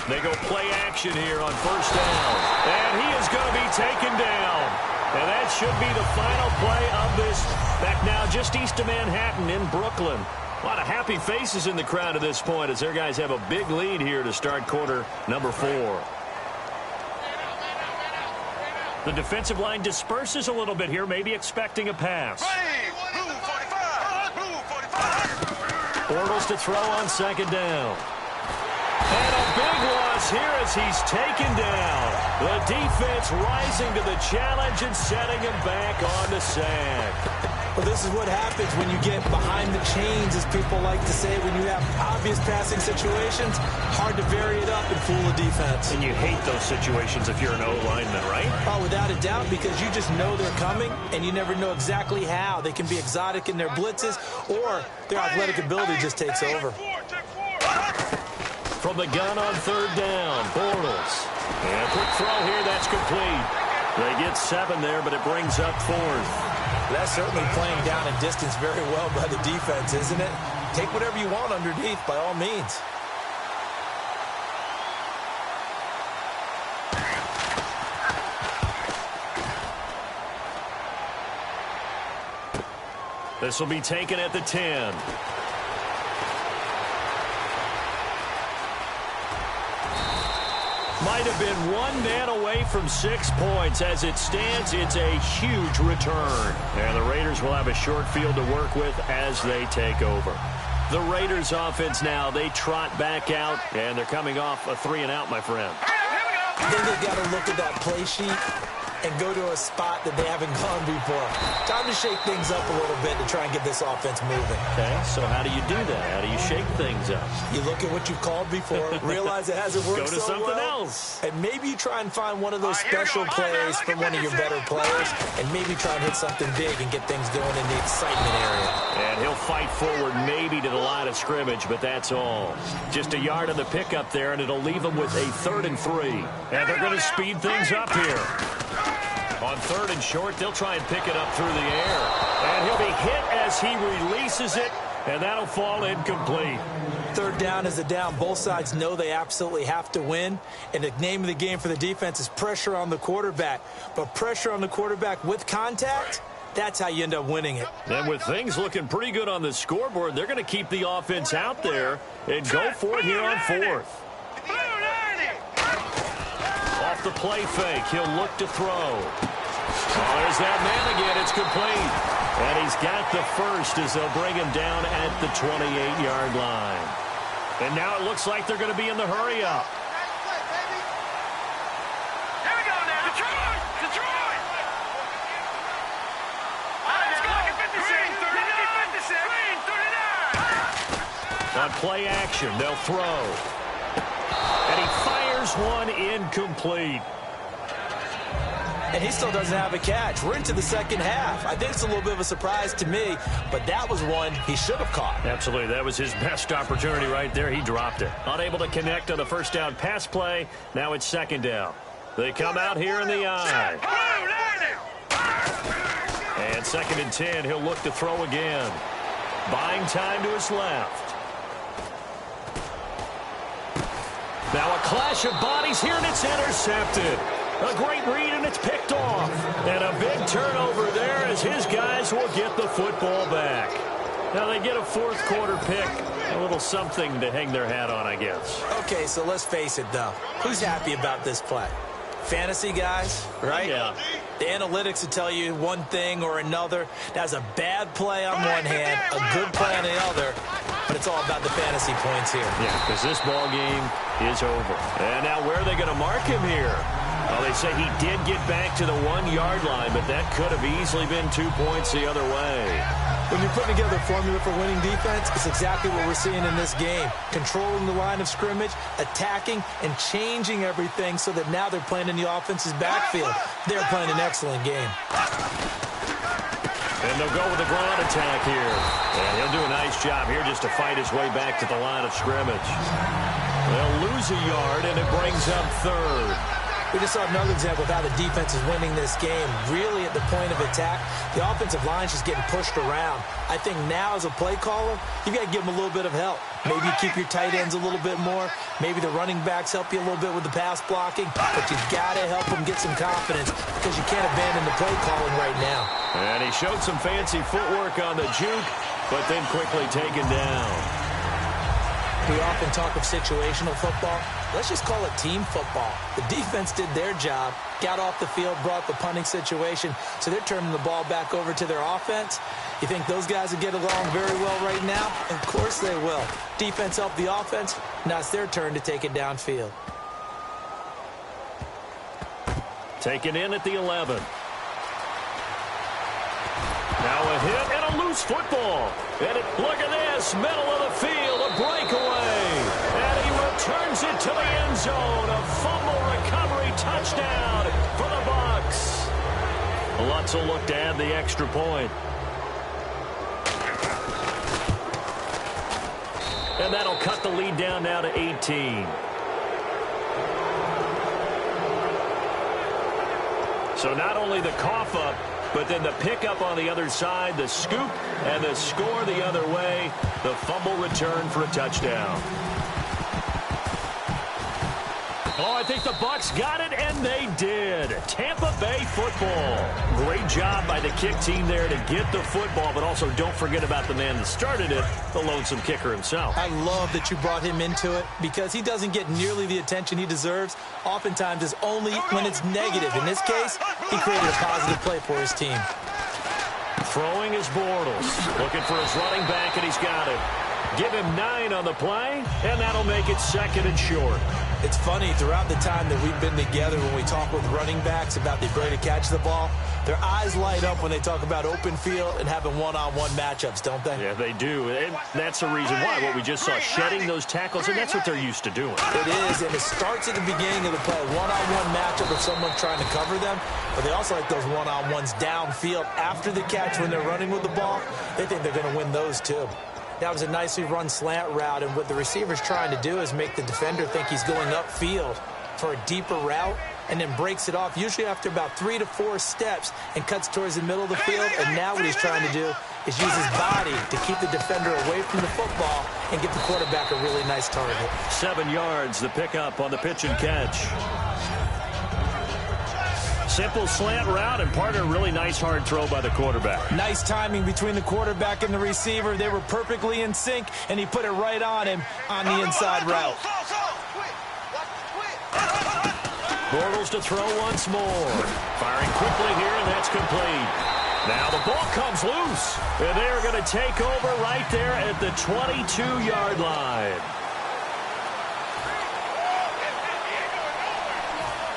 They go play action here on first down. And he is going to be taken down. And that should be the final play of this. Back now just east of Manhattan in Brooklyn. A lot of happy faces in the crowd at this point as their guys have a big lead here to start quarter number 4. The defensive line disperses a little bit here, maybe expecting a pass. Bortles to throw on second down. And a big loss here as he's taken down. The defense rising to the challenge and setting him back on the sack. Well, this is what happens when you get behind the chains, as people like to say. When you have obvious passing situations, hard to vary it up and fool the defense. And you hate those situations if you're an O-lineman, right? Oh, without a doubt, because you just know they're coming, and you never know exactly how. They can be exotic in their blitzes, or their athletic ability just takes over. From the gun on third down, Bortles. And a quick throw here, that's complete. They get 7 there, but it brings up 4th. That's certainly playing down and distance very well by the defense, isn't it? Take whatever you want underneath, by all means. This will be taken at the 10. Might have been one man away from 6 points. As it stands, it's a huge return. And the Raiders will have a short field to work with as they take over. The Raiders offense now, they trot back out, and they're coming off a 3-and-out, my friend. I think they've got to look at that play sheet and go to a spot that they haven't gone before. Time to shake things up a little bit to try and get this offense moving. Okay, so how do you do that? How do you shake things up? You look at what you've called before, realize it hasn't worked Go to so something well, else. and maybe you try and find one of those special plays from one of your better players, and maybe try and hit something big and get things going in the excitement area. And he'll fight forward maybe to the line of scrimmage, but that's all. Just a yard on the pickup there, and it'll leave them with a 3rd and 3. And they're going to speed things up here. On 3rd and short, they'll try and pick it up through the air. And he'll be hit as he releases it, and that'll fall incomplete. 3rd down is a down. Both sides know they absolutely have to win. And the name of the game for the defense is pressure on the quarterback. But pressure on the quarterback with contact, that's how you end up winning it. And with things looking pretty good on the scoreboard, they're going to keep the offense out there and go for it here on 4th. Off the play fake, he'll look to throw. Oh, there's that man again. It's complete. And he's got the first as they'll bring him down at the 28-yard line. And now it looks like they're going to be in the hurry-up. Here we go now. Detroit! Detroit! Let's go. 56, 39. On play action, they'll throw. And he fires one incomplete. And he still doesn't have a catch. We're into the second half. I think it's a little bit of a surprise to me, but that was one he should have caught. Absolutely. That was his best opportunity right there. He dropped it. Unable to connect on the first down pass play. Now it's 2nd down. They come out here in the eye. And 2nd and 10. He'll look to throw again. Buying time to his left. Now a clash of bodies here, and it's intercepted. A great read, and it's picked off. And a big turnover there as his guys will get the football back. Now they get a 4th quarter pick. A little something to hang their hat on, I guess. Okay, so let's face it, though. Who's happy about this play? Fantasy guys, right? Yeah. The analytics will tell you one thing or another. That's a bad play on one hand, a good play on the other, but it's all about the fantasy points here. Yeah, because this ball game is over. And now where are they going to mark him here? Well, they say he did get back to the 1-yard line, but that could have easily been 2 points the other way. When you're putting together a formula for winning defense, it's exactly what we're seeing in this game. Controlling the line of scrimmage, attacking, and changing everything so that now they're playing in the offense's backfield. They're playing an excellent game. And they'll go with the ground attack here. And he'll do a nice job here just to fight his way back to the line of scrimmage. They'll lose a yard, and it brings up 3rd. We just saw another example of how the defense is winning this game. Really at the point of attack, the offensive line is just getting pushed around. I think now as a play caller, you've got to give them a little bit of help. Maybe you keep your tight ends a little bit more. Maybe the running backs help you a little bit with the pass blocking. But you've got to help them get some confidence because you can't abandon the play calling right now. And he showed some fancy footwork on the juke, but then quickly taken down. We often talk of situational football. Let's just call it team football. The defense did their job, got off the field, brought the punting situation, so they're turning the ball back over to their offense. You think those guys will get along very well right now? Of course they will. Defense helped the offense. Now it's their turn to take it downfield. Taken in at the 11. Now a hit and a loose football. And look at this, middle of the field, a breakaway. And he returns it to the end zone. A fumble recovery touchdown for the Bucs. Lutz will look to add the extra point. And that'll cut the lead down now to 18. So not only the cough up, but then the pickup on the other side, the scoop, and the score the other way. The fumble return for a touchdown. Oh, I think the Bucs got it, and they did. Tampa Bay football. Great job by the kick team there to get the football, but also don't forget about the man that started it, the lonesome kicker himself. I love that you brought him into it because he doesn't get nearly the attention he deserves. Oftentimes, it's only when it's negative. In this case, he created a positive play for his team. Throwing is Bortles. Looking for his running back, and he's got it. Give him 9 on the play, and that'll make it second and short. It's funny, throughout the time that we've been together, when we talk with running backs about the ability to catch the ball, their eyes light up when they talk about open field and having one-on-one matchups, don't they? Yeah, they do. And that's the reason why. What we just saw, shedding those tackles, and that's what they're used to doing. It is, and it starts at the beginning of the play. One-on-one matchup if someone's trying to cover them, but they also like those one-on-ones downfield after the catch when they're running with the ball. They think they're going to win those, too. That was a nicely run slant route, and what the receiver's trying to do is make the defender think he's going upfield for a deeper route, and then breaks it off, usually after about 3 to 4 steps, and cuts towards the middle of the field. And now what he's trying to do is use his body to keep the defender away from the football and get the quarterback a really nice target. 7 yards, the pickup on the pitch and catch. Simple slant route, and part of a really nice hard throw by the quarterback. Nice timing between the quarterback and the receiver. They were perfectly in sync, and he put it right on him on the inside route. Bortles to throw once more. Firing quickly here, and that's complete. Now the ball comes loose, and they're going to take over right there at the 22-yard line.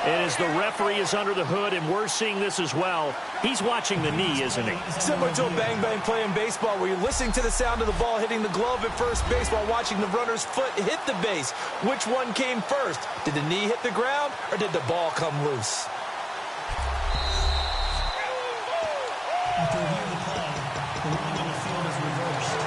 And as the referee is under the hood, and we're seeing this as well, he's watching the knee, isn't he? Similar to a bang-bang play in baseball where you're listening to the sound of the ball hitting the glove at first base while watching the runner's foot hit the base. Which one came first? Did the knee hit the ground, or did the ball come loose? After reviewing the play, the running on the field is reversed.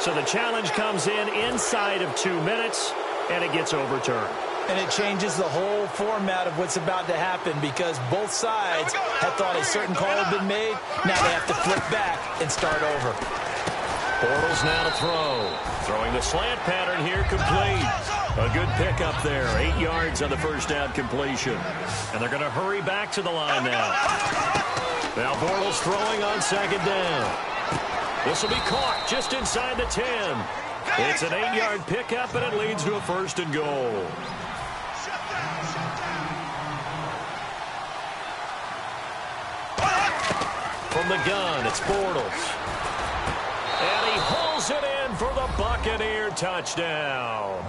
So the challenge comes in inside of 2 minutes, and it gets overturned. And it changes the whole format of what's about to happen because both sides had thought a certain call had been made. Now they have to flip back and start over. Bortles now to throw. Throwing the slant pattern here, complete. A good pickup there. 8 yards on the first down completion. And they're going to hurry back to the line now. Now Bortles throwing on second down. This will be caught just inside the 10. It's an 8-yard pickup, and it leads to a first and goal. From the gun, it's Bortles. And he hauls it in for the Buccaneer touchdown.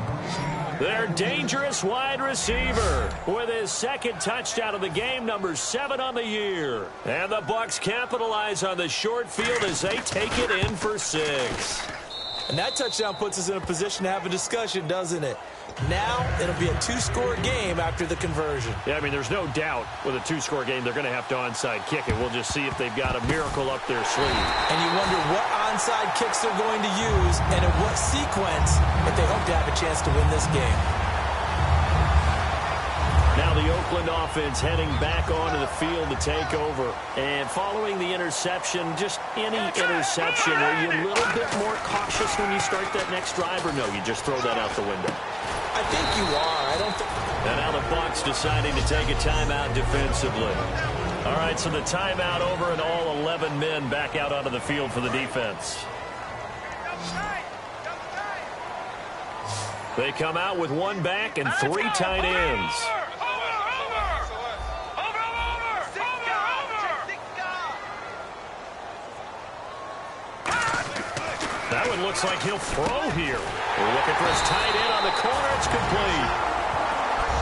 Their dangerous wide receiver with his second touchdown of the game, number 7 on the year. And the Bucs capitalize on the short field as they take it in for 6. And that touchdown puts us in a position to have a discussion, doesn't it? Now it'll be a 2-score game after the conversion. Yeah, I mean, there's no doubt with a 2-score game they're going to have to onside kick it. We'll just see if they've got a miracle up their sleeve. And you wonder what onside kicks they're going to use and in what sequence if they hope to have a chance to win this game. Now the Oakland offense heading back onto the field to take over. And following the interception, just any interception, are you a little bit more cautious when you start that next drive, or no, you just throw that out the window? I think you are. I don't think... And now the Bucs deciding to take a timeout defensively. All right, so the timeout over, and all 11 men back out onto the field for the defense. They come out with 1 back and 3 tight ends. That one looks like he'll throw here. We're looking for his tight end on the corner. It's complete.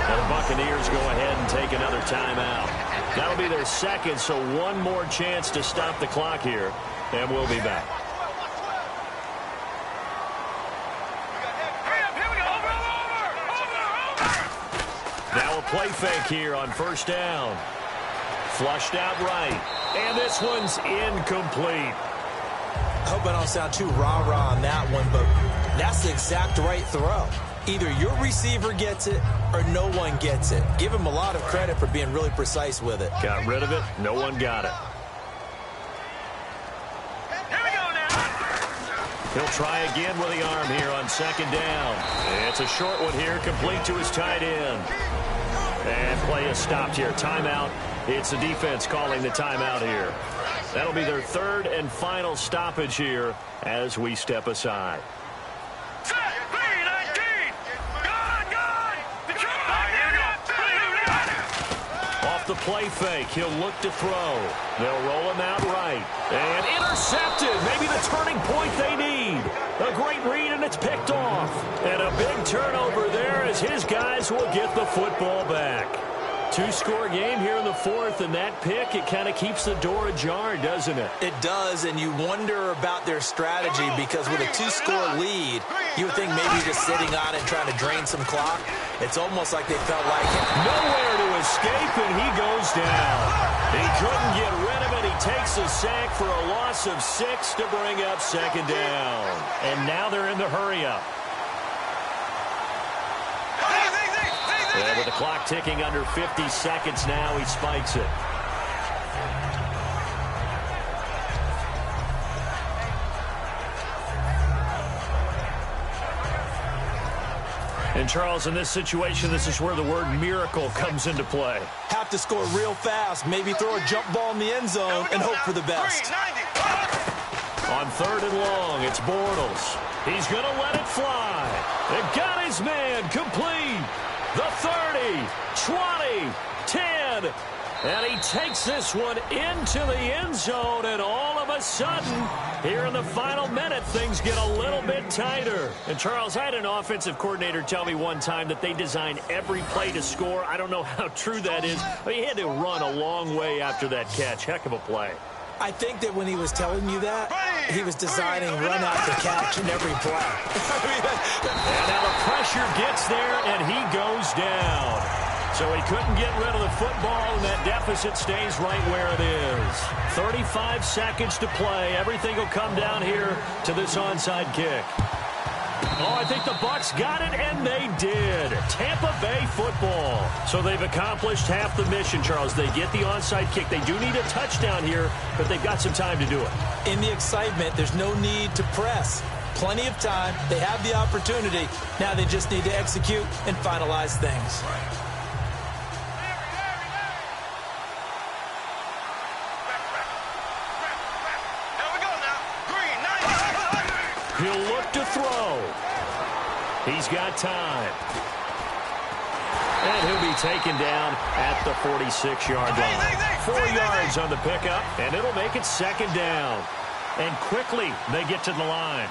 And the Buccaneers go ahead and take another timeout. That'll be their second, so one more chance to stop the clock here, and we'll be back. Now a play fake here on first down. Flushed out right, and this one's incomplete. I hope I don't sound too rah-rah on that one, but that's the exact right throw. Either your receiver gets it or no one gets it. Give him a lot of credit for being really precise with it. Got rid of it. No one got it. Here we go now. He'll try again with the arm here on second down. It's a short one here, complete to his tight end. And play is stopped here. Timeout. It's the defense calling the timeout here. That'll be their third and final stoppage here as we step aside. Set, B-19. Gone. Off the play fake, he'll look to throw. They'll roll him out right. And intercepted. Maybe the turning point they need. A great read, and it's picked off. And a big turnover there as his guys will get the football back. Two-score game here in the fourth, and that pick, it kind of keeps the door ajar, doesn't it? It does, and you wonder about their strategy because with a two-score lead, you would think maybe just sitting on it trying to drain some clock. It's almost like they felt like nowhere to escape, and he goes down. He couldn't get rid of it. He takes a sack for a loss of 6 to bring up second down. And now they're in the hurry-up. And with the clock ticking under 50 seconds now, he spikes it. And, Charles, in this situation, this is where the word miracle comes into play. have to score real fast, maybe throw a jump ball in the end zone and hope for the best. On third and long, it's Bortles. He's going to let it fly. And got his man complete. The 30, 20, 10. And he takes this one into the end zone, and all of a sudden, here in the final minute, things get a little bit tighter. And, Charles, I had an offensive coordinator tell me one time that they design every play to score. I don't know how true that is, but he had to run a long way after that catch. Heck of a play. I think that when he was telling you that, he was designing run out the catch in every play. And now the pressure gets there, and he goes down. So he couldn't get rid of the football, and that deficit stays right where it is. 35 seconds to play. Everything will come down here to this onside kick. Oh, I think the Bucs got it, and they did. Tampa Bay football. So they've accomplished half the mission, Charles. They get the onside kick. They do need a touchdown here, but they've got some time to do it. In the excitement, there's no need to press. Plenty of time. They have the opportunity. Now they just need to execute and finalize things. He'll look to throw. He's got time. And he'll be taken down at the 46-yard line. 4 yards on the pickup, and it'll make it second down. And quickly, they get to the line.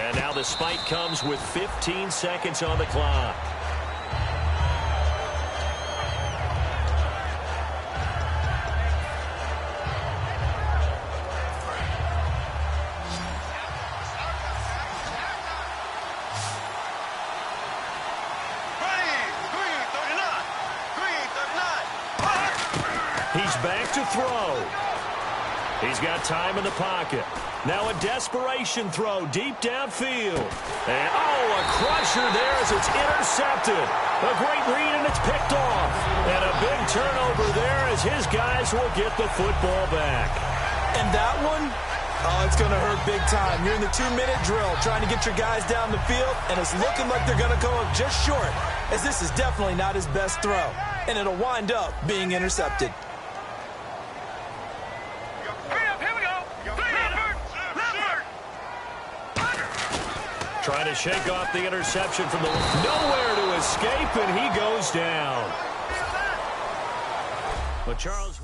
And now the spike comes with 15 seconds on the clock. Back to throw. He's got time in the pocket. Now a desperation throw deep downfield. And, oh, a crusher there as it's intercepted. A great read, and it's picked off. And a big turnover there as his guys will get the football back. And that one, oh, it's going to hurt big time. You're in the 2-minute drill trying to get your guys down the field, and it's looking like they're going to go up just short, as this is definitely not his best throw. And it'll wind up being intercepted. Trying to shake off the interception from the nowhere to escape, and he goes down. But Charles...